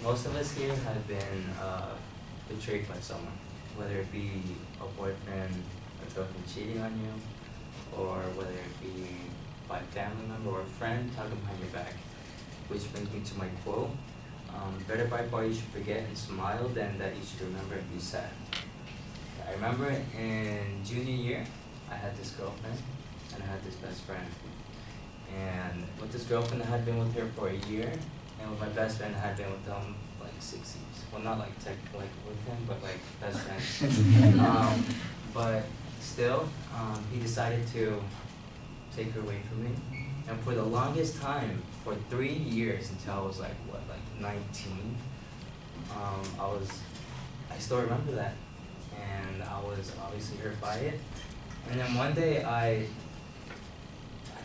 most of us here have been betrayed by someone, whether it be a boyfriend or girlfriend cheating on you, or whether it be by a family member or a friend talking behind your back. Which brings me to my quote, better by far you should forget and smile than that you should remember and be sad. I remember in junior year, I had this girlfriend and I had this best friend. And with this girlfriend, I had been with her for a year, and with my best friend, I had been with them like 6 years. Well, not like technically like with him, but like best friends. But still, he decided to take her away from me. And for the longest time, for 3 years until I was like, what, like 19, I still remember that. And I was obviously hurt by it. And then one day I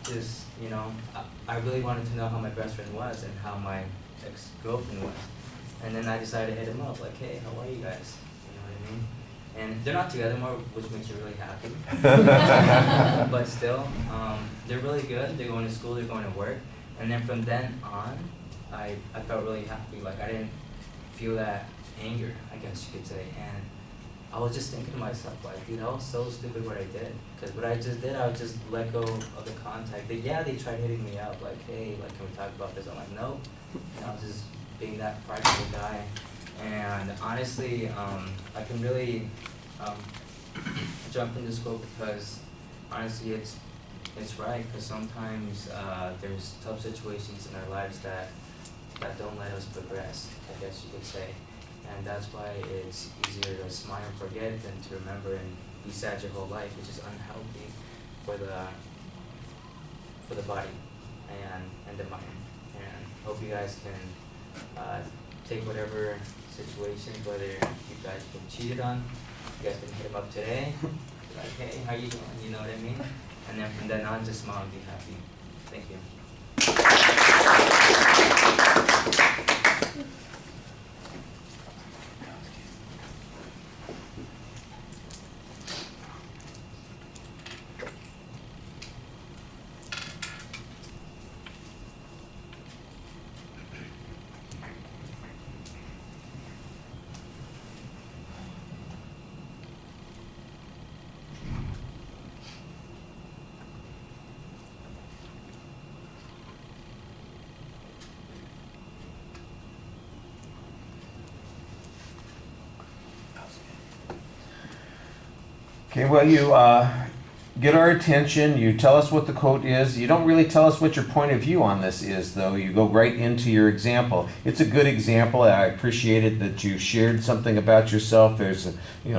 just, you know, I really wanted to know how my best friend was and how my ex-girlfriend was. And then I decided to hit him up, like, hey, how are you guys? You know what I mean? And they're not together anymore, which makes me really happy. But still, they're really good. They're going to school, they're going to work. And then from then on, I felt really happy. Like, I didn't feel that anger, I guess you could say. And I was just thinking to myself, like, dude, that was so stupid what I did. Because what I just did, I would just let go of the contact. They tried hitting me up, like, hey, like, can we talk about this? I'm like, no. And I was just being that practical guy. And honestly, I can really jump into school because honestly, it's right. Because sometimes there's tough situations in our lives that don't let us progress, I guess you could say. And that's why it's easier to smile and forget than to remember and be sad your whole life, which is unhealthy for the body and the mind. And hope you guys can take whatever situation, whether you guys been cheated on, you guys can hit them up today, be like, hey, how you doing? You know what I mean? And then from then on, just smile and be happy. Thank you. Okay, well, you get our attention, you tell us what the quote is. You don't really tell us what your point of view on this is, though. You go right into your example. It's a good example. I appreciated that you shared something about yourself. There's,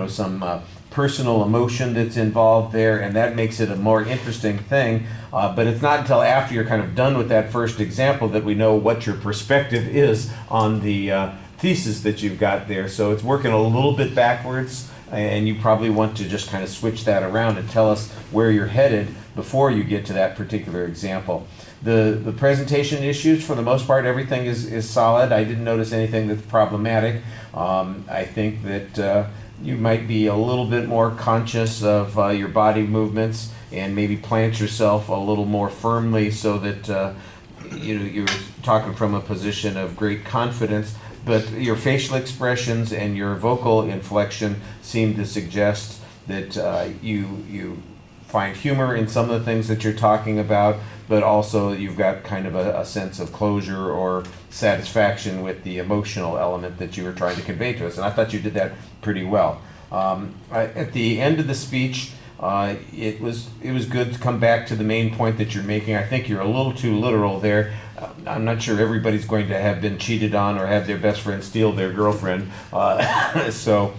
some personal emotion that's involved there, and that makes it a more interesting thing. But it's not until after you're kind of done with that first example that we know what your perspective is on the thesis that you've got there. So it's working a little bit backwards. And you probably want to just kind of switch that around and tell us where you're headed before you get to that particular example. The presentation issues, for the most part, everything is solid. I didn't notice anything that's problematic. I think that you might be a little bit more conscious of your body movements and maybe plant yourself a little more firmly so that you're talking from a position of great confidence. But your facial expressions and your vocal inflection seem to suggest that you find humor in some of the things that you're talking about, but also you've got kind of a sense of closure or satisfaction with the emotional element that you were trying to convey to us. And I thought you did that pretty well. At the end of the speech, it was good to come back to the main point that you're making. I think you're a little too literal there. I'm not sure everybody's going to have been cheated on or have their best friend steal their girlfriend. So,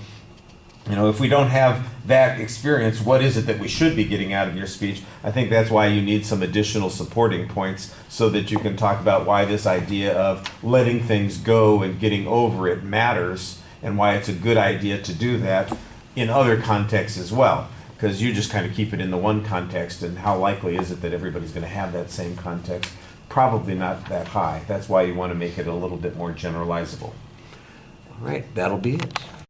if we don't have that experience, what is it that we should be getting out of your speech? I think that's why you need some additional supporting points so that you can talk about why this idea of letting things go and getting over it matters and why it's a good idea to do that in other contexts as well. Because you just kind of keep it in the one context, and how likely is it that everybody's going to have that same context? Probably not that high. That's why you want to make it a little bit more generalizable. All right, that'll be it.